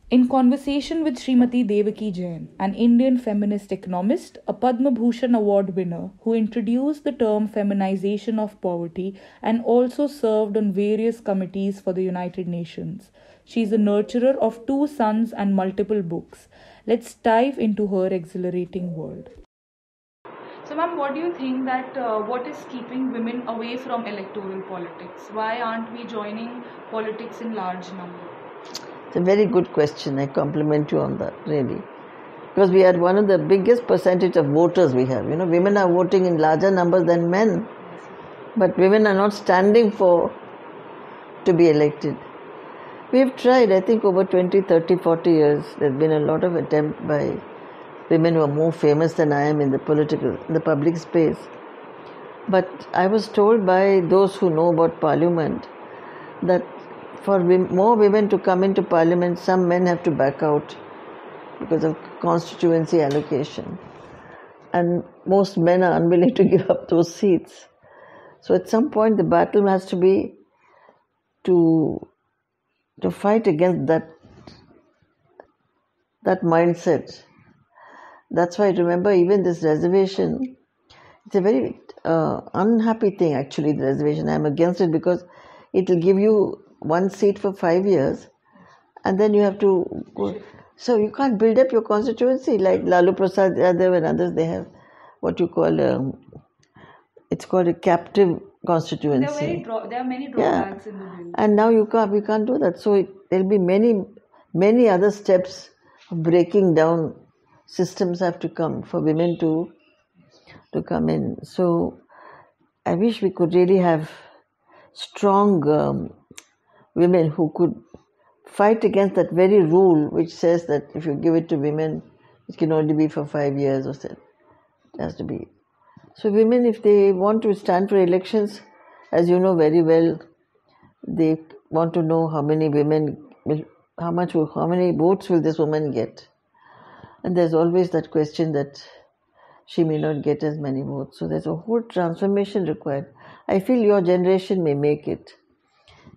In conversation with Srimati Devaki Jain, an Indian feminist economist, a Padma Bhushan award winner who introduced the term feminization of poverty and also served on various committees for the United Nations. She is a nurturer of two sons and multiple books. Let's dive into her exhilarating world. So, ma'am, what do you think that what is keeping women away from electoral politics? Why aren't we joining politics in large number? It's a very good question. I compliment you on that, really. Because we are one of the biggest percentage of voters we have. You know, women are voting in larger numbers than men. But women are not standing to be elected. We have tried, I think over 20, 30, 40 years, there's been a lot of attempt by women who are more famous than I am in the public space. But I was told by those who know about parliament that for more women to come into parliament, some men have to back out because of constituency allocation. And most men are unwilling to give up those seats. So at some point the battle has to be to fight against that mindset. That's why I remember even this reservation, it's a very unhappy thing actually, the reservation. I'm against it because it will give you one seat for 5 years and then you have to go. So you can't build up your constituency like Lalu Prasad Yadav and others. They have what you call, it's called a captive constituency. There are many drawbacks in the bill. And now we can't do that. So there'll be many other steps of breaking down. Systems have to come for women to come in. So I wish we could really have strong women who could fight against that very rule which says that if you give it to women, it can only be for 5 years or so. It has to be. So women, if they want to stand for elections, as you know very well, they want to know how many votes will this woman get. And there's always that question that she may not get as many votes. So there's a whole transformation required. I feel your generation may make it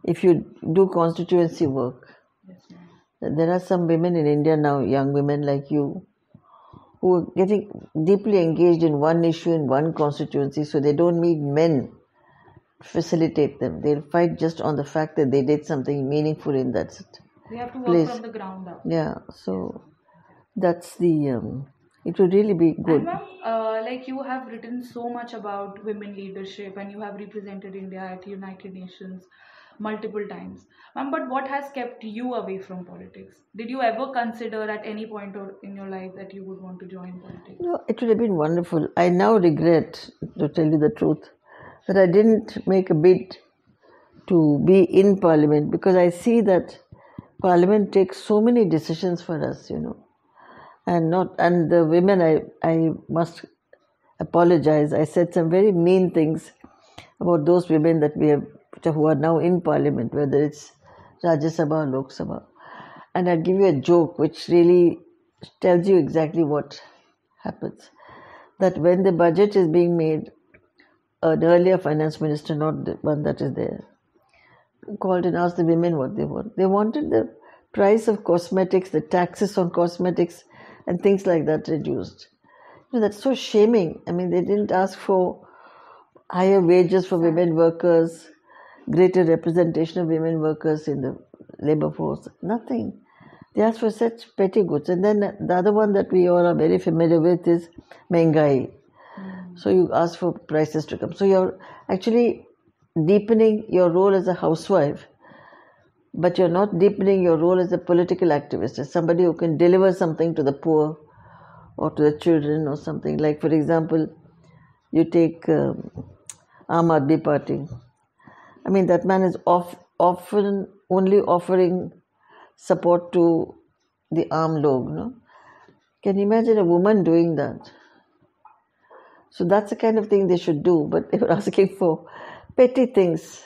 if you do constituency work. Yes, there are some women in India now, young women like you, who are getting deeply engaged in one issue in one constituency, so they don't need men to facilitate them. They'll fight just on the fact that they did something meaningful in that They have to work place. From the ground up. Yeah, so that's the it would really be good. And ma'am, like you have written so much about women leadership and you have represented India at United Nations multiple times. Ma'am, but what has kept you away from politics? Did you ever consider at any point in your life that you would want to join politics? No, it would have been wonderful. I now regret, to tell you the truth, that I didn't make a bid to be in Parliament, because I see that Parliament takes so many decisions for us, and the women, I must apologize. I said some very mean things about those women that we have, who are now in Parliament, whether it's Rajya Sabha or Lok Sabha. And I'll give you a joke which really tells you exactly what happens. That when the budget is being made, an earlier finance minister, not the one that is there, called and asked the women what they want. They wanted the price of cosmetics, the taxes on cosmetics and things like that reduced. That's so shaming. I mean, they didn't ask for higher wages for women workers, greater representation of women workers in the labor force. Nothing. They asked for such petty goods. And then the other one that we all are very familiar with is Mengai. So you ask for prices to come. So you're actually deepening your role as a housewife, but you're not deepening your role as a political activist, as somebody who can deliver something to the poor or to the children or something. Like, for example, you take Aam Aadmi Party. I mean, that man is often only offering support to the armed log. No? Can you imagine a woman doing that? So that's the kind of thing they should do, but they were asking for petty things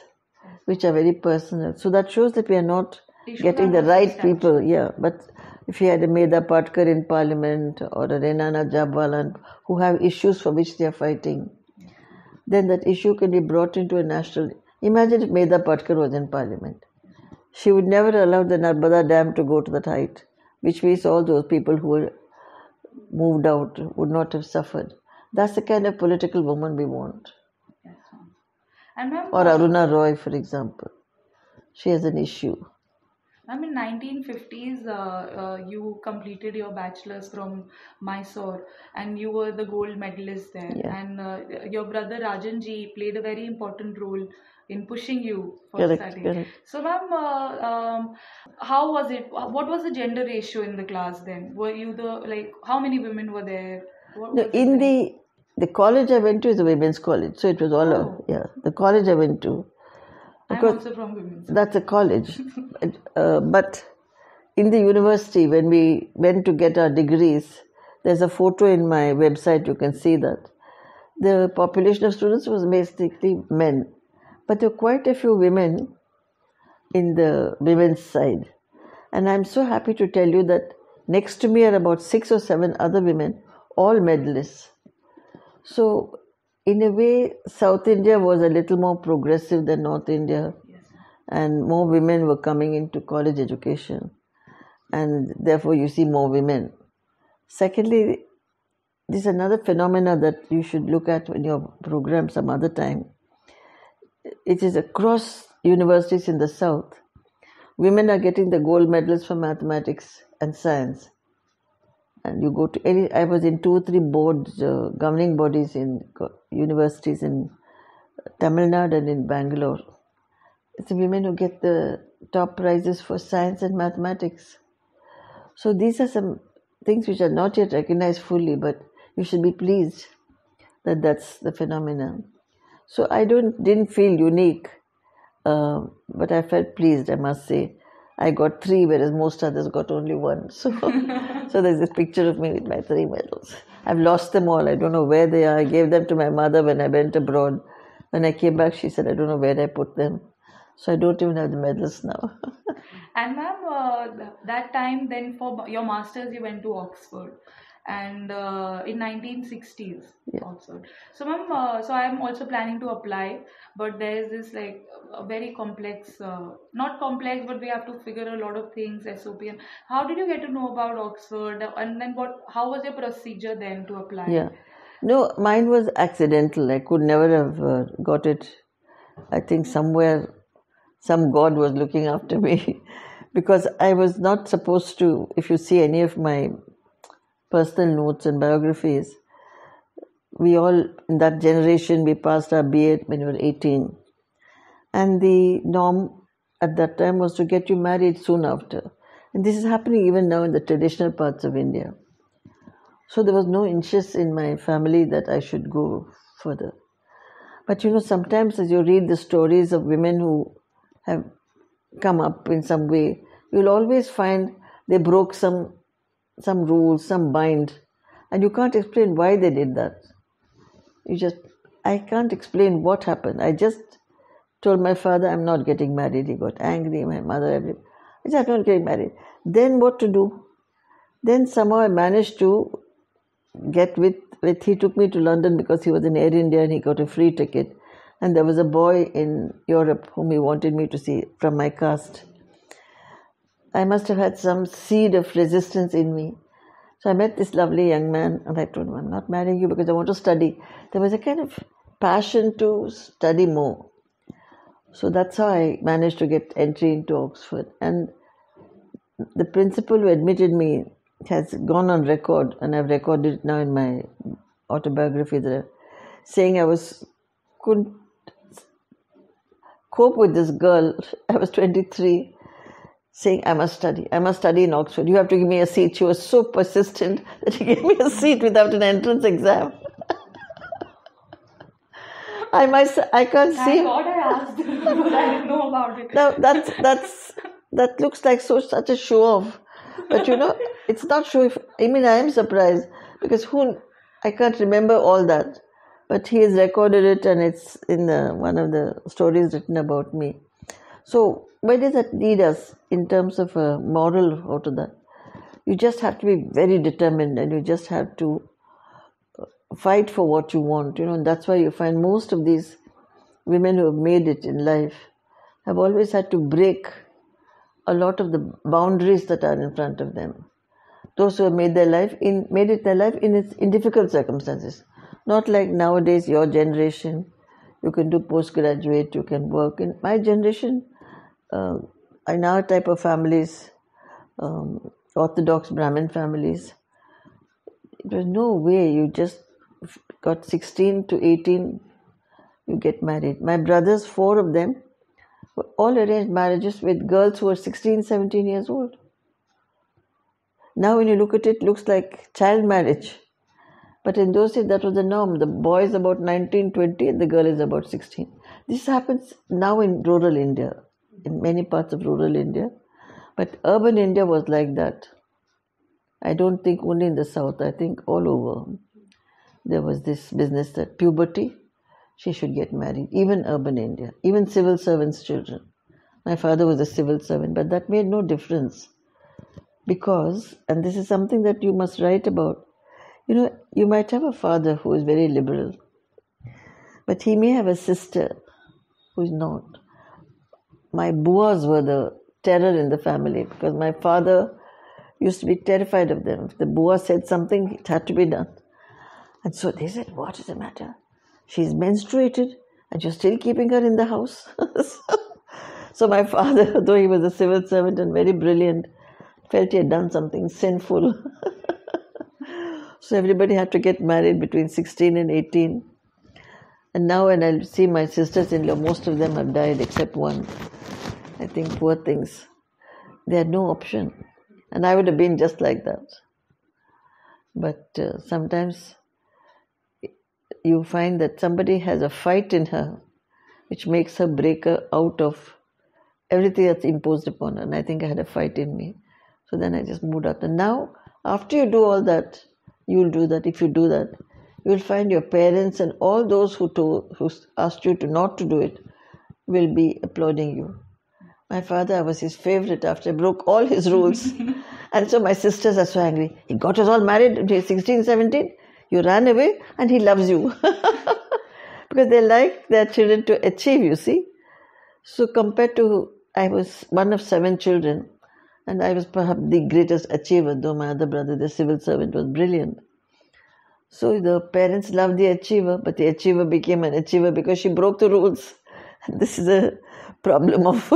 which are very personal. So that shows that we are not getting the right people. Yeah, but if you had a Medha Patkar in Parliament or a Renana Jabwalan who have issues for which they are fighting, then that issue can be brought into a national. Imagine if Medha Patkar was in Parliament. She would never allow the Narmada Dam to go to that height. which means all those people who were moved out would not have suffered. That's the kind of political woman we want. Yes, ma'am. And ma'am, Or Aruna Roy, for example. She has an issue. I mean, 1950s, you completed your bachelor's from Mysore, and you were the gold medalist there. Yeah. And your brother Rajan ji played a very important role in pushing you for Correct, study. correct. So, ma'am, how was it? What was the gender ratio in the class then? Were you how many women were there? What No, was it in like? the college I went to is a women's college, so it was all Oh. the college I went to. I'm Because also from women's. that's a college. But in the university, when we went to get our degrees, there's a photo in my website, you can see that. The population of students was basically men. But there were quite a few women in the women's side. And I'm so happy to tell you that next to me are about 6 or 7 other women, all medalists. So, in a way, South India was a little more progressive than North India. Yes. And more women were coming into college education. And therefore, you see more women. Secondly, this is another phenomena that you should look at in your program some other time. It is across universities in the South. Women are getting the gold medals for mathematics and science. And you go to I was in 2 or 3 boards, governing bodies in universities in Tamil Nadu and in Bangalore. It's the women who get the top prizes for science and mathematics. So these are some things which are not yet recognized fully, but you should be pleased that that's the phenomenon. So I didn't feel unique, but I felt pleased, I must say. I got 3, whereas most others got only 1. So there's this picture of me with my 3 medals. I've lost them all. I don't know where they are. I gave them to my mother when I went abroad. When I came back, she said, I don't know where I put them. So I don't even have the medals now. And ma'am, that time then for your masters you went to Oxford, and in 1960s, Yeah. Oxford. So ma'am, so I am also planning to apply, but there is this a very complex, not complex, but we have to figure a lot of things, SOP. And how did you get to know about Oxford, and then how was your procedure then to apply? Yeah. No, mine was accidental. I could never have got it. I think somewhere, some God was looking after me because I was not supposed to, if you see any of my personal notes and biographies, we all, in that generation, we passed our BA when we were 18. And the norm at that time was to get you married soon after. And this is happening even now in the traditional parts of India. So there was no interest in my family that I should go further. But sometimes as you read the stories of women who have come up in some way, you'll always find they broke some rules, some bind, and you can't explain why they did that. I can't explain what happened. I just told my father I'm not getting married. He got angry, my mother, everything. I said I'm not getting married. Then what to do? Then somehow I managed to get he took me to London because he was in Air India and he got a free ticket. And there was a boy in Europe whom he wanted me to see from my caste. I must have had some seed of resistance in me. So I met this lovely young man and I told him, I'm not marrying you because I want to study. There was a kind of passion to study more. So that's how I managed to get entry into Oxford. And the principal who admitted me has gone on record, and I've recorded it now in my autobiography, saying I couldn't cope with this girl. I was 23, saying I must study in Oxford. You have to give me a seat. She was so persistent that she gave me a seat without an entrance exam. I can't see. Thank God I asked because I didn't know about it. No, that looks like such a show off. But it's not show off. I mean, I am surprised because I can't remember all that. But he has recorded it and it's in one of the stories written about me. So where does that lead us in terms of a moral out of that? You just have to be very determined and you just have to fight for what you want. And that's why you find most of these women who have made it in life have always had to break a lot of the boundaries that are in front of them. those who have made it their life in difficult circumstances. Not like nowadays, your generation, you can do postgraduate, you can work. In my generation, in our type of families, Orthodox Brahmin families, there was no way. You just got 16 to 18, you get married. My brothers, 4 of them, were all arranged marriages with girls who were 16, 17 years old. Now when you look at it, it looks like child marriage. But in those days, that was the norm. The boy is about 19, 20, and the girl is about 16. This happens now in rural India, in many parts of rural India. But urban India was like that. I don't think only in the south, I think all over. There was this business that puberty, she should get married, even urban India, even civil servants' children. My father was a civil servant, but that made no difference. Because, and this is something that you must write about, you might have a father who is very liberal, but he may have a sister who is not. My buas were the terror in the family because my father used to be terrified of them. If the bua said something, it had to be done. And so they said, what is the matter? She's menstruated and you're still keeping her in the house. So my father, though he was a civil servant and very brilliant, felt he had done something sinful. So everybody had to get married between 16 and 18. And now when I see my sisters-in-law, most of them have died except one. I think poor things. They had no option. And I would have been just like that. But sometimes you find that somebody has a fight in her which makes her break her out of everything that's imposed upon her. And I think I had a fight in me. So then I just moved out. And now, after you do all that, you'll do that. If you do that, you'll find your parents and all those who asked you to not to do it will be applauding you. My father, I was his favorite after I broke all his rules. And so my sisters are so angry. He got us all married when he was 16, 17. You ran away and he loves you. Because they like their children to achieve, you see. So compared to, I was one of 7 children. And I was perhaps the greatest achiever, though my other brother, the civil servant, was brilliant. So the parents loved the achiever, but the achiever became an achiever because she broke the rules. And this is a problem of...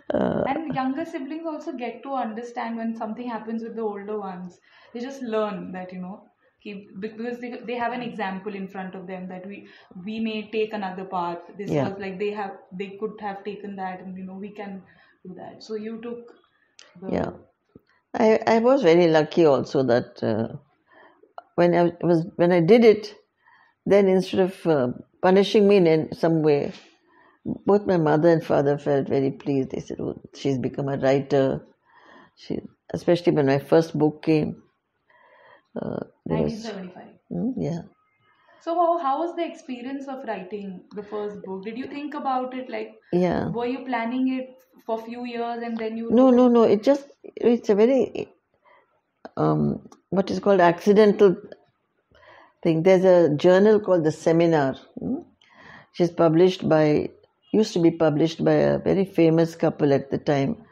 and younger siblings also get to understand when something happens with the older ones. They just learn that, because they have an example in front of them that we may take another path. This was like they could have taken that, and we can do that. So you took the... I was very lucky also that when I did it, then instead of punishing me in some way, both my mother and father felt very pleased. They said, "Oh, she's become a writer." Especially when my first book came. 1975. Yeah. So how was the experience of writing the first book? Did you think about it were you planning it for a few years and then you... No. It's a very, what is called accidental thing. There's a journal called The Seminar. Which is used to be published by a very famous couple at the time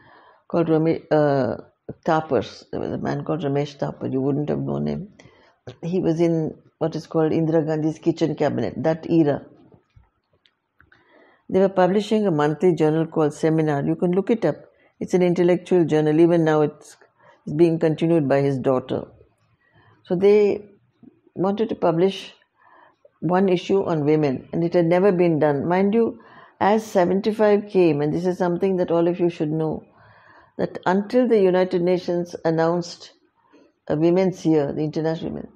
called Thapar. There was a man called Ramesh Thapar. You wouldn't have known him. He was in what is called Indira Gandhi's kitchen cabinet, that era. They were publishing a monthly journal called Seminar. You can look it up. It's an intellectual journal. Even now it's being continued by his daughter. So they wanted to publish one issue on women, and it had never been done. Mind you, as 75 came, and this is something that all of you should know, that until the United Nations announced a Women's Year, the International Women,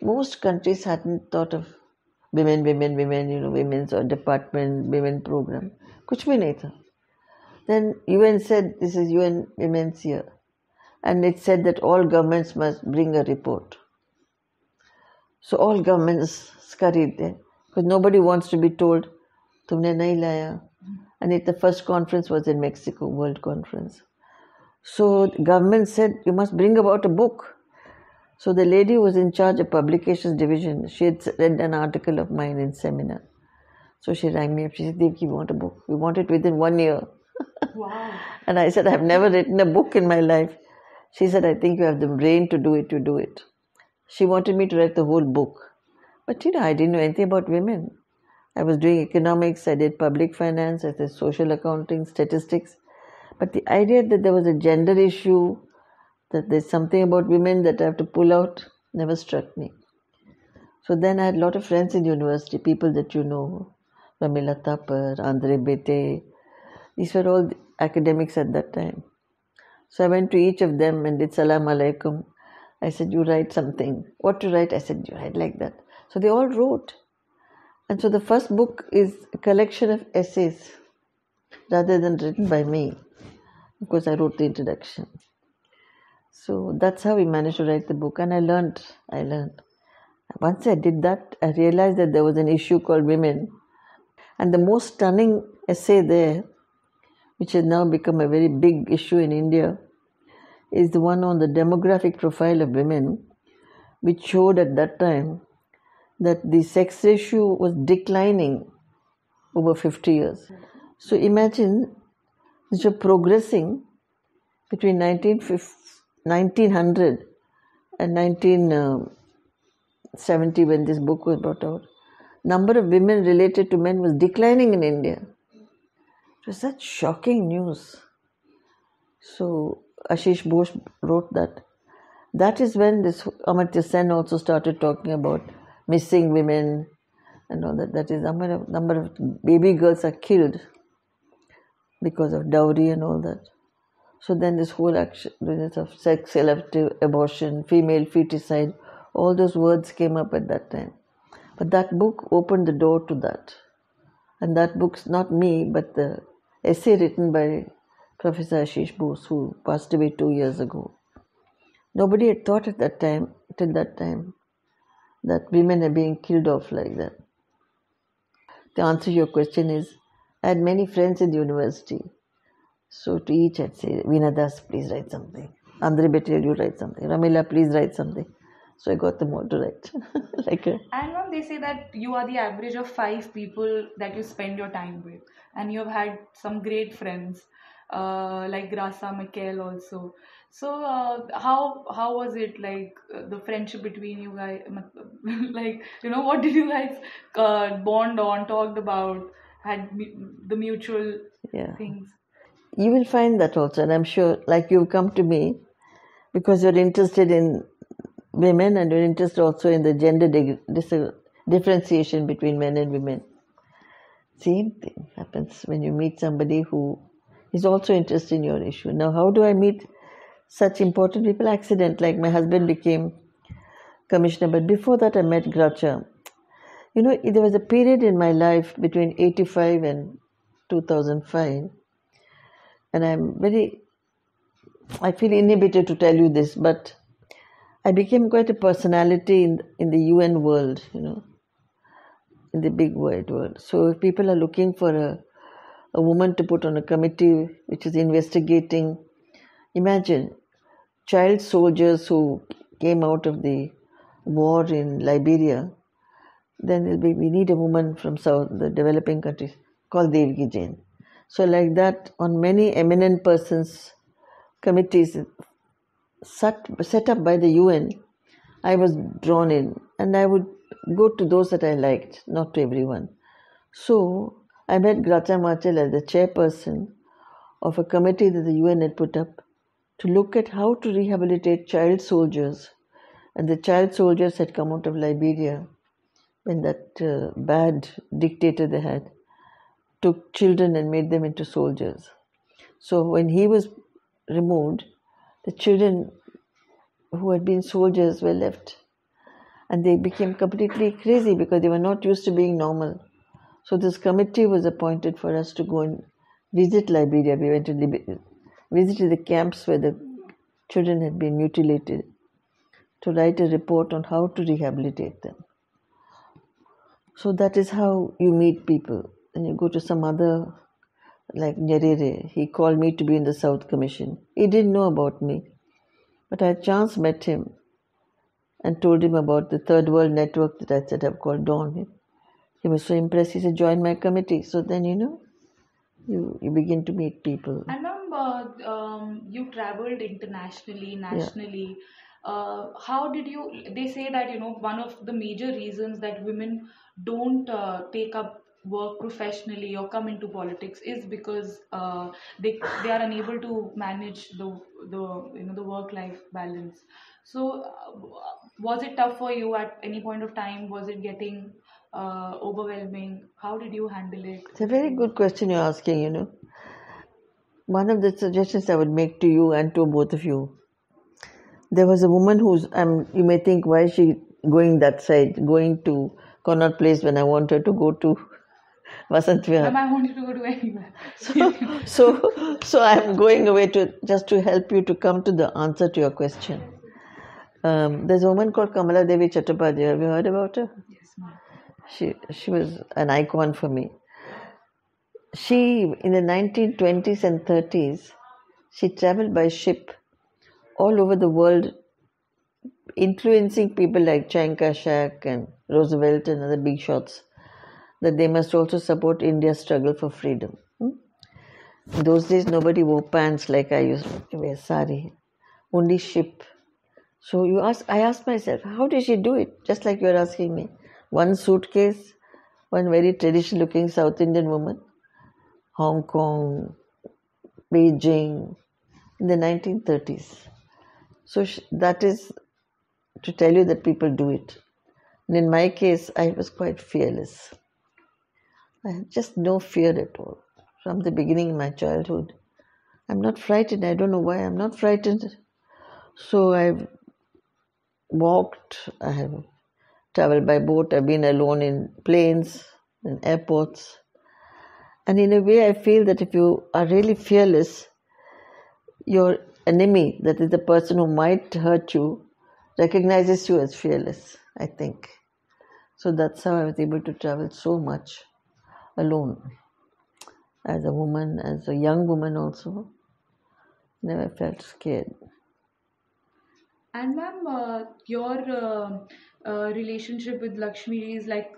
most countries hadn't thought of women, women's or department, women program. Kuch bhi nahi tha. Then UN said, this is UN Women's Year. And it said that all governments must bring a report. So all governments scurried there. Because nobody wants to be told, tumne nahi laya. And the first conference was in Mexico, World Conference. So the government said, you must bring about a book. So the lady who was in charge of publications division, she had read an article of mine in Seminar. So she rang me up. She said, Devaki, we want a book. We want it within 1 year. Wow. And I said, I've never written a book in my life. She said, I think you have the brain to do it, you do it. She wanted me to write the whole book. But I didn't know anything about women. I was doing economics, I did public finance, I did social accounting, statistics. But the idea that there was a gender issue, that there's something about women that I have to pull out, never struck me. So then I had a lot of friends in university, people that you know, Ramila Thapar, Andre Bete. These were all academics at that time. So I went to each of them and did Salam Alaikum. I said, you write something. What to write? I said, you write like that. So they all wrote. And so the first book is a collection of essays rather than written by me. Of course, I wrote the introduction. So that's how we managed to write the book. And I learned. Once I did that, I realized that there was an issue called women. And the most stunning essay there, which has now become a very big issue in India, is the one on the demographic profile of women, which showed at that time that the sex ratio was declining over 50 years. So imagine you're progressing between 1900 and 1970 when this book was brought out. Number of women related to men was declining in India. It was such shocking news. So Ashish Bose wrote that. That is when this Amartya Sen also started talking about missing women and all that. That is, number of baby girls are killed because of dowry and all that. So then this whole action of sex selective abortion, female feticide, all those words came up at that time. But that book opened the door to that. And that book's not me, but the essay written by Professor Ashish Bose, who passed away 2 years ago. Nobody had thought at that time, till that time, that women are being killed off like that. The answer to your question is, I had many friends in the university. So to each I'd say, Veena Das, please write something. Andre Betel, you write something. Ramila, please write something. So I got them all to write. And ma'am, they say that you are the average of 5 people that you spend your time with. And you have had some great friends, like Grasa, Michael also. So how was it like the friendship between you guys? Like, what did you guys bond on, talked about, had the mutual things? You will find that also, and I'm sure, like you've come to me because you're interested in women and you're interested also in the gender differentiation between men and women. Same thing happens when you meet somebody who is also interested in your issue. Now, how do I meet such important people? Accident, like my husband became commissioner, but before that I met Gracha. There was a period in my life between 85 and 2005, and I feel inhibited to tell you this, but I became quite a personality in the UN world, in the big wide world. So if people are looking for a woman to put on a committee which is investigating, imagine child soldiers who came out of the war in Liberia, then we need a woman from the developing countries called Devaki Jain. So like that, on many eminent persons committees set up by the UN, I was drawn in, and I would go to those that I liked, not to everyone. So I met Gracha Machel as the chairperson of a committee that the UN had put up to look at how to rehabilitate child soldiers. And the child soldiers had come out of Liberia when that bad dictator they had took children and made them into soldiers. So when he was removed, the children who had been soldiers were left. And they became completely crazy because they were not used to being normal. So this committee was appointed for us to go and visit Liberia. We went to visited the camps where the children had been mutilated to write a report on how to rehabilitate them. So that is how you meet people. And you go to some other, like Nyerere, he called me to be in the South Commission. He didn't know about me, but I chance met him and told him about the Third World Network that I set up called Dawn. He was so impressed, he said, join my committee. So then, you begin to meet people. And ma'am, you traveled internationally, Yeah. nationally. How did you? They say that one of the major reasons that women don't take up work professionally or come into politics is because they are unable to manage the work life balance. So, was it tough for you at any point of time? Was it getting overwhelming? How did you handle it? It's a very good question you're asking. One of the suggestions I would make to you and to both of you. There was a woman who's, you may think, why is she going that side, going to Connaught Place when I want her to go to Vasant Vihar. Ma'am, I wanted to go to anywhere. So I'm going away just to help you to come to the answer to your question. There's a woman called Kamala Devi Chattopadhyay. Have you heard about her? Yes, ma'am. She was an icon for me. She, in the 1920s and 30s, she traveled by ship all over the world, influencing people like Chiang Kai-shek and Roosevelt and other big shots that they must also support India's struggle for freedom. In those days, nobody wore pants like I used to wear sari, only ship. So I asked myself, how did she do it? Just like you're asking me. One suitcase, one very traditional-looking South Indian woman, Hong Kong, Beijing, in the 1930s. So that is to tell you that people do it. And in my case, I was quite fearless. I had just no fear at all. From the beginning in my childhood, I'm not frightened. I don't know why I'm not frightened. So I've walked, I have traveled by boat, I've been alone in planes, in airports. And in a way, I feel that if you are really fearless, your enemy, that is the person who might hurt you, recognizes you as fearless, I think. So that's how I was able to travel so much alone. As a woman, as a young woman also, never felt scared. And ma'am, your relationship with Lakshmi is like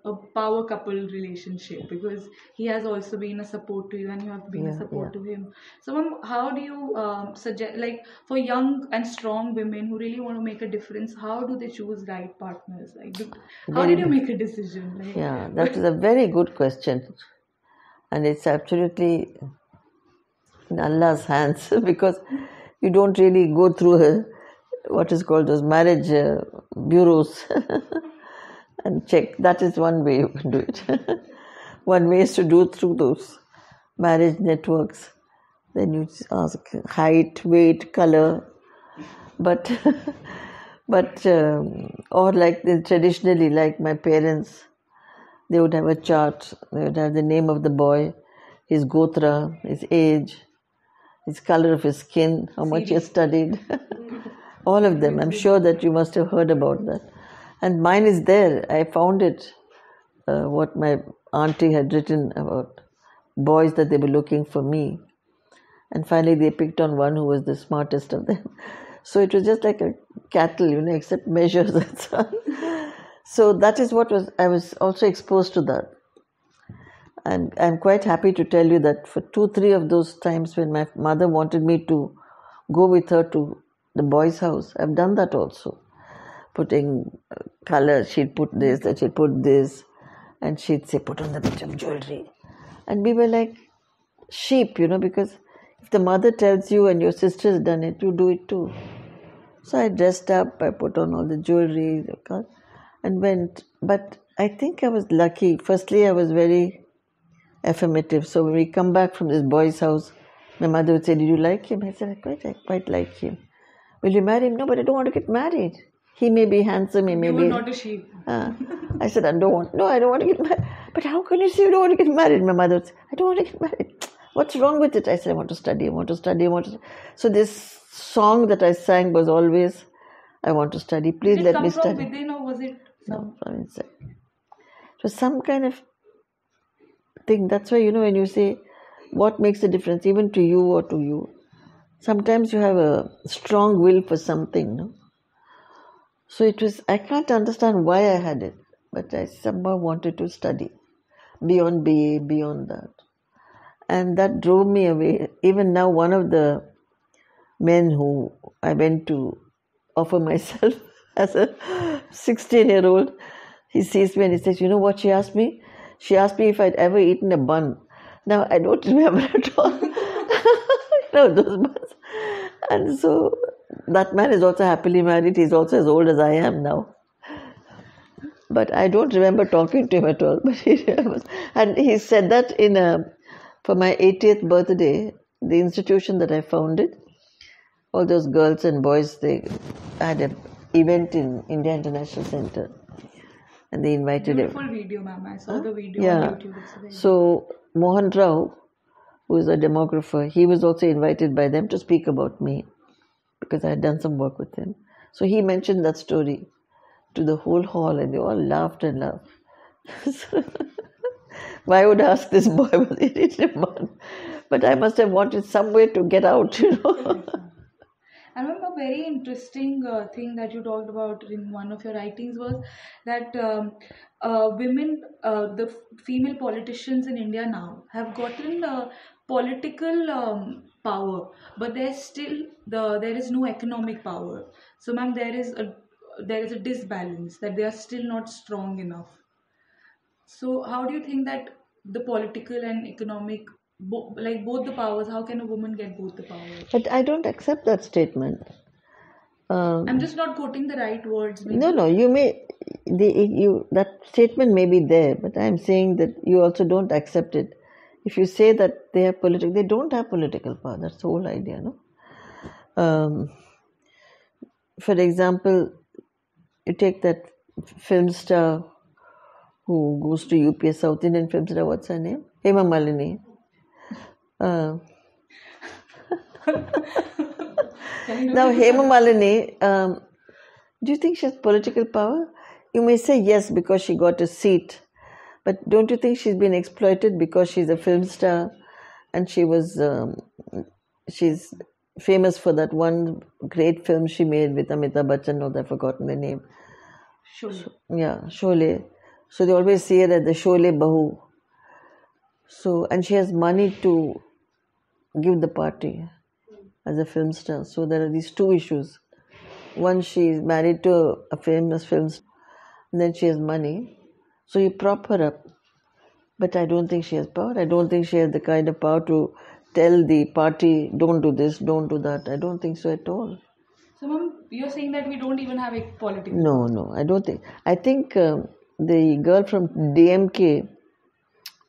a power couple relationship because he has also been a support to you and you have been a support to him. So ma'am, how do you suggest, like for young and strong women who really want to make a difference, how do they choose right partners? How did you make a decision? Yeah, that is a very good question. And it's absolutely in Allah's hands because you don't really go through what is called those marriage bureaus and check. That is one way you can do it. One way is to do it through those marriage networks. Then you ask height, weight, color, but or like traditionally, like my parents, they would have a chart. They would have the name of the boy, his gotra, his age, his color of his skin, how much he has studied. All of them. I'm sure that you must have heard about that. And mine is there. I found it, what my auntie had written about boys that they were looking for me. And finally they picked on one who was the smartest of them. So it was just like a cattle, except measures and so on. So that is I was also exposed to that. And I'm quite happy to tell you that for 2-3 of those times when my mother wanted me to go with her to the boys' house, I've done that also. Putting color, she'd put this, that she'd put this, and she'd say, put on the bit of jewelry. And we were like sheep, because if the mother tells you and your sister has done it, you do it too. So I dressed up, I put on all the jewelry, and went. But I think I was lucky. Firstly, I was very affirmative. So when we come back from this boy's house, my mother would say, did you like him? I said, I quite like him. Will you marry him? No, but I don't want to get married. He may be handsome, he may be... You were not a sheep. I said, I don't want to get married. But how can you say you don't want to get married? My mother would say, I don't want to get married. What's wrong with it? I said, I want to study. So this song that I sang was always, I want to study. Please let me study. Did it come from within or was it No, from inside. It was some kind of thing. That's why, when you say, what makes a difference, even to you or to you, sometimes you have a strong will for something, no? So I can't understand why I had it, but I somehow wanted to study beyond BA, beyond that. And that drove me away. Even now, one of the men who I went to offer myself as a 16-year-old, he sees me and he says, "You know what she asked me? She asked me if I'd ever eaten a bun." Now, I don't remember at all. Those buns. And so, that man is also happily married. He's also as old as I am now. But I don't remember talking to him at all. But he remembers. And he said that for my 80th birthday, the institution that I founded, all those girls and boys, they had an event in India International Center. And they invited him. Beautiful video, ma'am. I saw the video on YouTube. It's very So Mohan Rao, who is a demographer, he was also invited by them to speak about me because I had done some work with him. So he mentioned that story to the whole hall and they all laughed and laughed. Why would I ask this boy was he eating a bun? But I must have wanted some way to get out, I remember a very interesting thing that you talked about in one of your writings was that women, the female politicians in India now have gotten political power, but there's still there is no economic power. So, ma'am, there is a disbalance that they are still not strong enough. So, how do you think that the political and economic, both the powers, how can a woman get both the powers? But I don't accept that statement. I'm just not quoting the right words. Maybe. No, you may, that statement may be there, but I'm saying that you also don't accept it. If you say that they don't have political power. That's the whole idea, no? For example, you take that film star who goes to UPS, South Indian film star, what's her name? Hema Malini. Now, Hema Malini, do you think she has political power? You may say yes because she got a seat, but don't you think she's been exploited because she's a film star and she's famous for that one great film she made with Amitabh Bachchan, I've forgotten the name. Sholay. Yeah, Sholay. So they always see her as the Sholay Bahu. So, and she has money to give the party as a film star. So there are these two issues. One, she is married to a famous film star, and then she has money. So you prop her up. But I don't think she has power. I don't think she has the kind of power to tell the party, don't do this, don't do that. I don't think so at all. So, ma'am, you're saying that we don't even have a political. No, I don't think. I think the girl from DMK,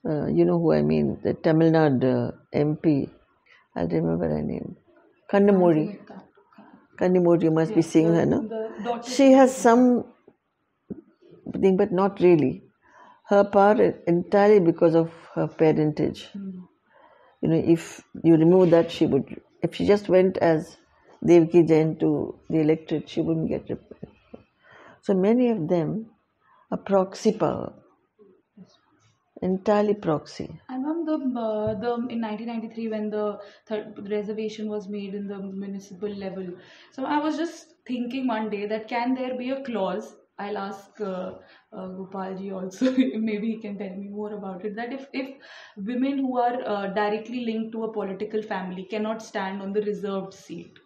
you know who I mean, the Tamil Nadu MP, I'll remember her name. Kannamuri. Kannamuri, you must be seeing her, no? She has some thing, but not really. Her power is entirely because of her parentage. You know, if you remove that, if she just went as Devaki Jain to the electorate, she wouldn't get represented. So many of them are proxy power. Entirely proxy. I remember in 1993 when the reservation was made in the municipal level. So I was just thinking one day that can there be a clause? I'll ask Gopalji also, maybe he can tell me more about it, that if women who are directly linked to a political family cannot stand on the reserved seat.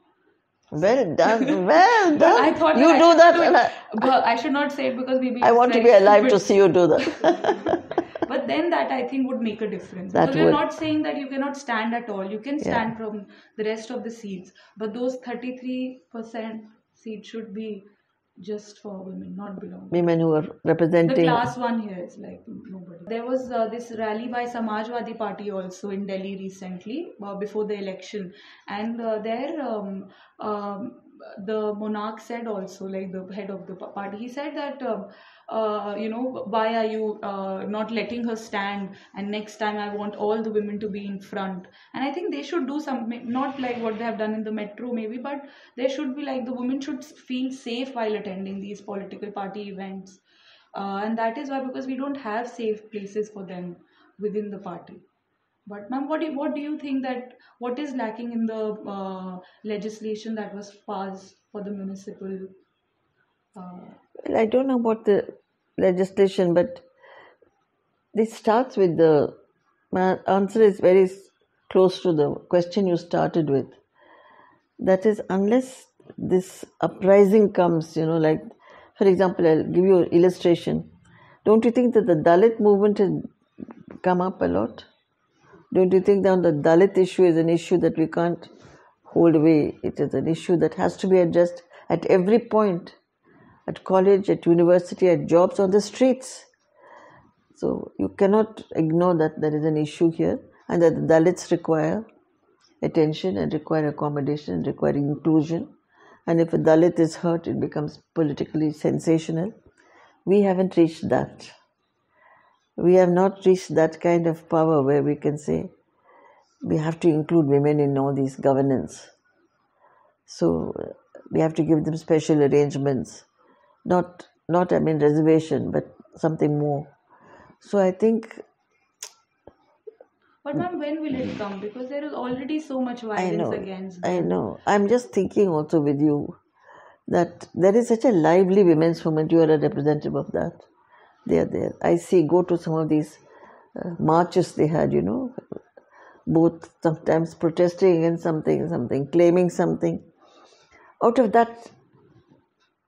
Well done, well done. I thought you do that. But I should not say it because maybe I want to be alive to see you do that. But then that I think would make a difference. That because we're not saying that you cannot stand at all. You can stand from the rest of the seats. But those 33% seats should be just for women, not belong. Women who are representing. The class one here is like nobody. There was this rally by Samajwadi Party also in Delhi recently, before the election. And there the monarch said also, like the head of the party, he said that, why are you not letting her stand, and next time I want all the women to be in front. And I think they should do something, not like what they have done in the metro maybe, but there should be like the women should feel safe while attending these political party events. And that is why, because we don't have safe places for them within the party. But ma'am, what do you think that what is lacking in the legislation that was passed for the municipal? Well, I don't know about the legislation, but it starts with the My answer is very close to the question you started with. That is, unless this uprising comes, like, for example, I'll give you an illustration. Don't you think that the Dalit movement has come up a lot? Don't you think that the Dalit issue is an issue that we can't hold away? It is an issue that has to be addressed at every point, at college, at university, at jobs, on the streets. So you cannot ignore that there is an issue here and that the Dalits require attention and require accommodation and require inclusion. And if a Dalit is hurt, it becomes politically sensational. We haven't reached that. We have not reached that kind of power where we can say we have to include women in all these governance. So we have to give them special arrangements, not reservation, but something more. So I think. But ma'am, when will it come? Because there is already so much violence against them. I know. I'm just thinking also with you that there is such a lively women's movement. You are a representative of that. They are there. I see, go to some of these marches they had, both sometimes protesting against something, claiming something. Out of that,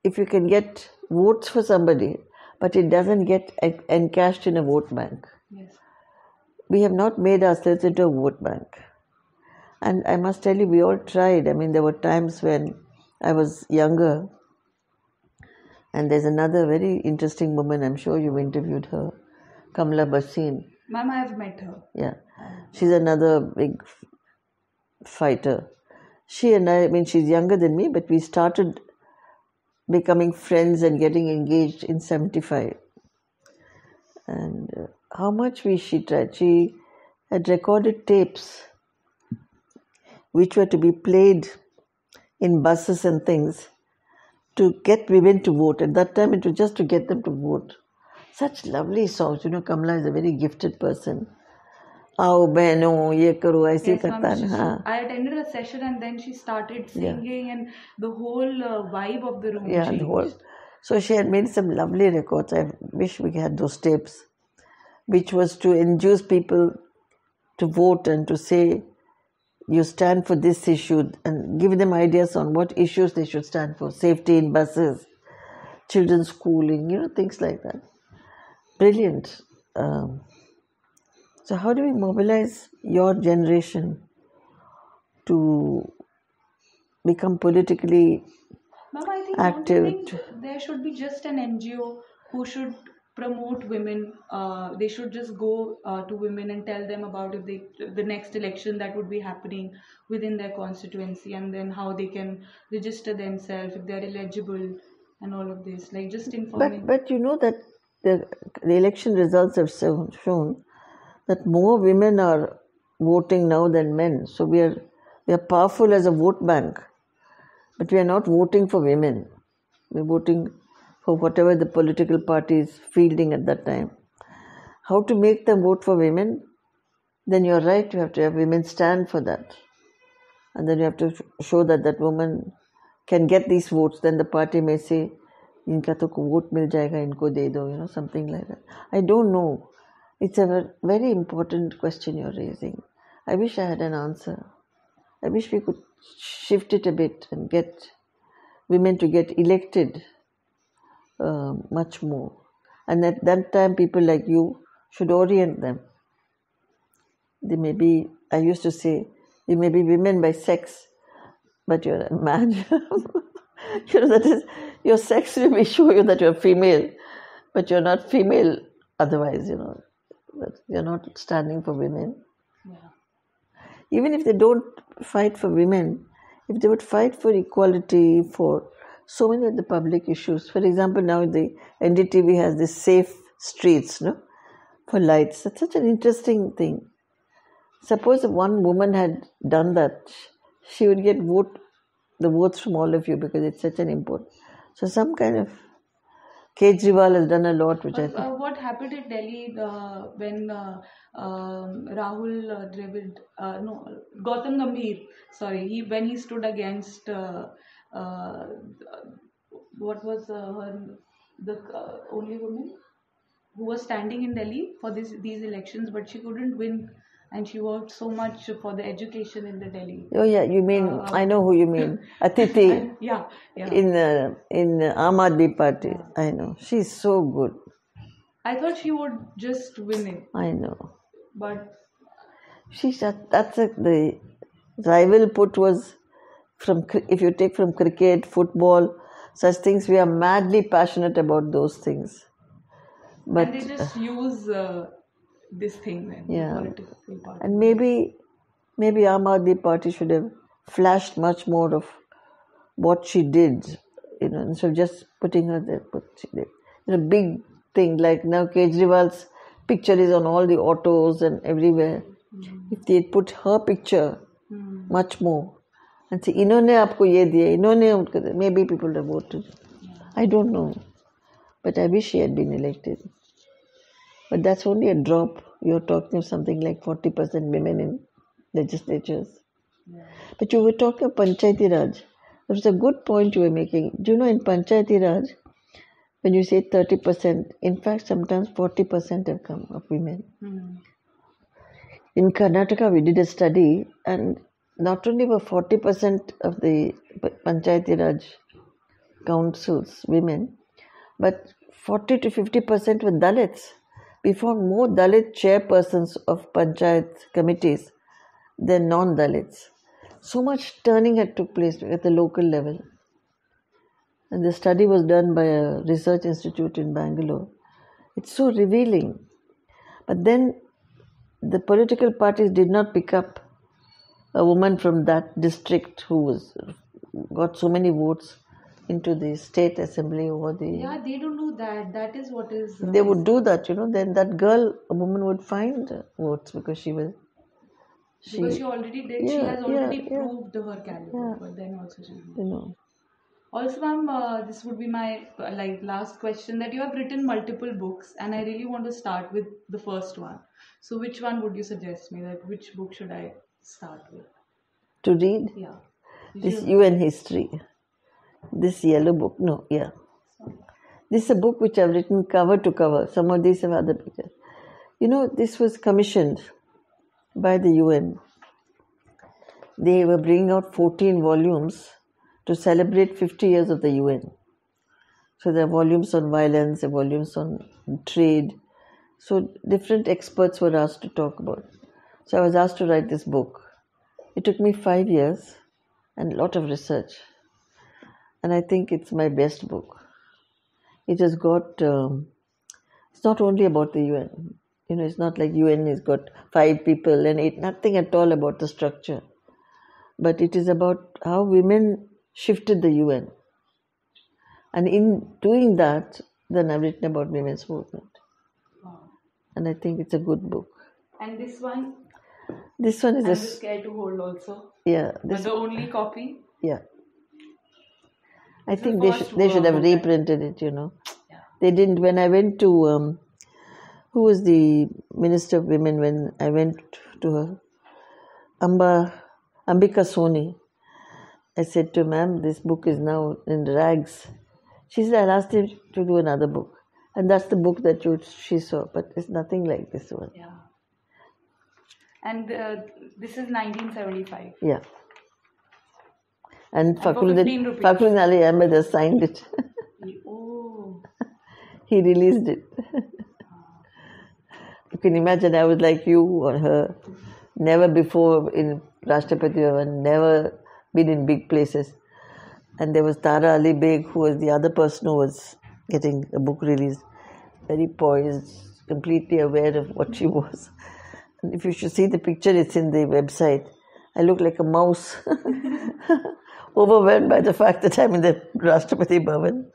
if you can get votes for somebody, but it doesn't get encashed in a vote bank. Yes. We have not made ourselves into a vote bank. And I must tell you, we all tried. I mean, there were times when I was younger, and there's another very interesting woman, I'm sure you've interviewed her, Kamla Basin. Ma'am, I have met her. Yeah. She's another big fighter. She and I mean, she's younger than me, but we started becoming friends and getting engaged in 75. And how much she tried. She had recorded tapes which were to be played in buses and things to get women to vote. At that time, it was just to get them to vote. Such lovely songs. Kamla is a very gifted person. Aao behno, ye karo, aise karta na. I attended a session and then she started singing and the whole vibe of the room changed. The whole. So she had made some lovely records. I wish we had those tapes, which was to induce people to vote and to say, you stand for this issue, and give them ideas on what issues they should stand for. Safety in buses, children's schooling, things like that. Brilliant. So how do we mobilize your generation to become politically active? Don't you think there should be just an NGO who should promote women? They should just go to women and tell them about if the next election that would be happening within their constituency, and then how they can register themselves if they're eligible and all of this. Like just informing. But you know that the election results have shown that more women are voting now than men. So we are powerful as a vote bank, but we are not voting for women. We're voting for whatever the political party is fielding at that time. How to make them vote for women? Then you're right, you have to have women stand for that. And then you have to show that that woman can get these votes. Then the party may say, इनका तो vote मिल जाएगा, इनको दे दो, something like that. I don't know. It's a very important question you're raising. I wish I had an answer. I wish we could shift it a bit and get women to get elected much more. And at that time, people like you should orient them. They may be, I used to say, you may be women by sex, but you're a man. That is, your sex will show you that you're female, but you're not female otherwise, But you're not standing for women. Yeah. Even if they don't fight for women, if they would fight for equality, for so many of the public issues. For example, now the NDTV has this safe streets, for lights. That's such an interesting thing. Suppose if one woman had done that, she would get the votes from all of you because it's such an important. So some kind of Kejriwal has done a lot, which I think. What happened in Delhi when Rahul Dravid, Gautam Gambhir, when he stood against what was the only woman? who was standing in Delhi for these elections, but she couldn't win, and she worked so much for the education in the Delhi. Oh yeah, you mean I know who you mean. Atiti Yeah, yeah. in Aam Aadmi Party. Yeah. I know. She's so good. I thought she would just win it, I know. but The rival put was if you take from cricket, football, such things, we are madly passionate about those things. But and they just use this thing then, yeah, political party. and maybe Aam Aadmi Party should have flashed much more of what she did, instead of just putting her there. But she did. Big thing like now Kejriwal's picture is on all the autos and everywhere. If they had put her picture much more and say, इन्होंने आपको ये दिया, इन्होंने उनको दिया, maybe people would have voted. I don't know, but I wish she had been elected. But that's only a drop. You're talking of something like 40% women in legislatures. Yeah. But you were talking of Panchayati Raj. It was a good point you were making. Do you know in Panchayati Raj, when you say 30%, in fact sometimes 40% have come of women. In Karnataka, we did a study, and not only were 40% of the Panchayati Raj councils women, but 40 to 50% were Dalits. We found more Dalit chairpersons of Panchayat committees than non-Dalits. So much turning had took place at the local level. And the study was done by a research institute in Bangalore. It's so revealing. But then the political parties did not pick up a woman from that district who got so many votes into the state assembly or the... Yeah, they don't do that. That is what is... They would do that, then that girl, a woman would find votes because she was... Because she already did. She has already proved her caliber. But then also she... Also, ma'am, this would be my last question, that you have written multiple books and I really want to start with the first one. So which one would you suggest me? That which book should I start with? To read? Yeah. This UN history. This yellow book. No, yeah. This is a book which I've written cover to cover. Some of these have other pictures. This was commissioned by the UN. They were bringing out 14 volumes to celebrate 50 years of the UN. So there are volumes on violence, there are volumes on trade. So different experts were asked to talk about. So I was asked to write this book. It took me 5 years and a lot of research. And I think it's my best book. It has got, it's not only about the UN. It's not like UN has got 5 people and nothing at all about the structure. But it is about how women shifted the UN. And in doing that, then I've written about women's movement. Wow. And I think it's a good book. And this one? This one is I'm scared to hold also. Yeah. But the only copy? Yeah. I think they should have reprinted it, Yeah. They didn't. When I went to, who was the Minister of Women when I went to her? Ambika Soni. I said to her, ma'am, this book is now in rags. She said, I'll ask him to do another book. And that's the book that she saw, but it's nothing like this one. Yeah. And this is 1975. Yeah. And Fakhruddin Ali Ahmed has signed it. Oh. He released it. You can imagine I was like you or her. Never before in Rashtrapati Bhavan, never been in big places. And there was Tara Ali Beg, who was the other person who was getting a book released. Very poised, completely aware of what she was. And if you should see the picture, it's in the website. I look like a mouse. Overwhelmed by the fact that I'm in the Rashtrapati Bhavan.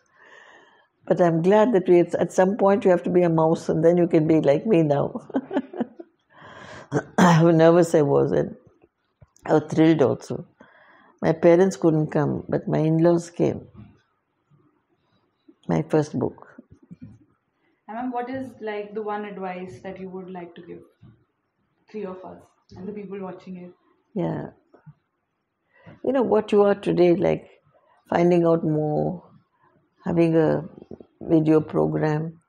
But I'm glad that at some point you have to be a mouse and then you can be like me now. How nervous I was and how thrilled also. My parents couldn't come, but my in-laws came. My first book. Ma'am, what is the one advice that you would like to give 3 of us and the people watching it? Yeah. What you are today, finding out more, having a video program,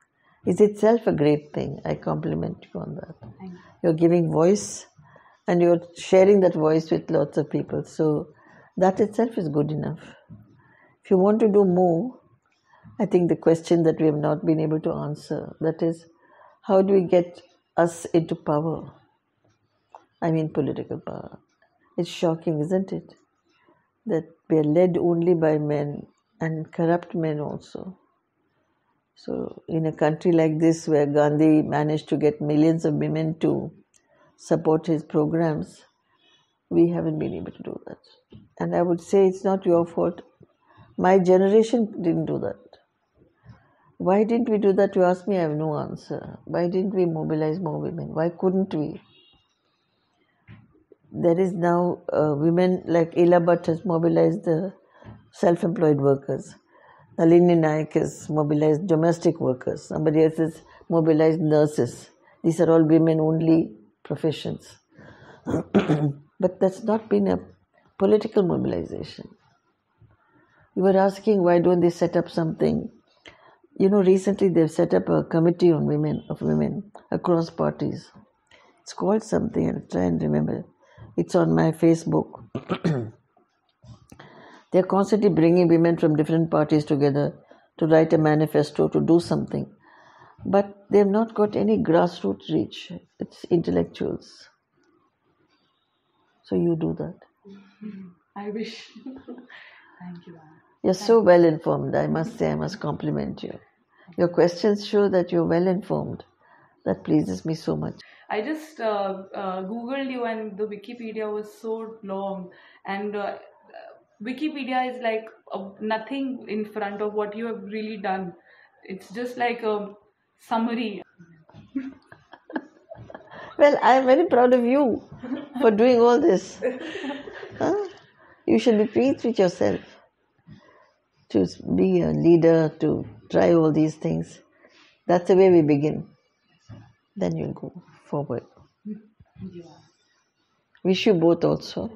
is itself a great thing. I compliment you on that. You're giving voice and you're sharing that voice with lots of people. So that itself is good enough. If you want to do more, I think the question that we have not been able to answer, that is, how do we get us into power? I mean political power. It's shocking, isn't it? That we are led only by men and corrupt men also. So in a country like this where Gandhi managed to get millions of women to support his programs, we haven't been able to do that. And I would say it's not your fault. My generation didn't do that. Why didn't we do that? You ask me, I have no answer. Why didn't we mobilize more women? Why couldn't we? There is now women like Ela Bhatt has mobilized the self-employed workers. Nalini Naik has mobilized domestic workers. Somebody else has mobilized nurses. These are all women-only professions. But that's not been a political mobilization. You were asking why don't they set up something. Recently they've set up a committee on women across parties. It's called something, I'll try and remember. It's on my Facebook. They're constantly bringing women from different parties together to write a manifesto, to do something. But they've not got any grassroots reach. It's intellectuals. So you do that. I wish. Thank you. You're so well informed, I must say, I must compliment you. Your questions show that you're well informed. That pleases me so much. I just Googled you and the Wikipedia was so long, and Wikipedia is like nothing in front of what you have really done. It's just like a summary. Well, I'm very proud of you for doing all this. You should be pleased with yourself to be a leader, to try all these things. That's the way we begin. Then you'll go forward. Wish you both also.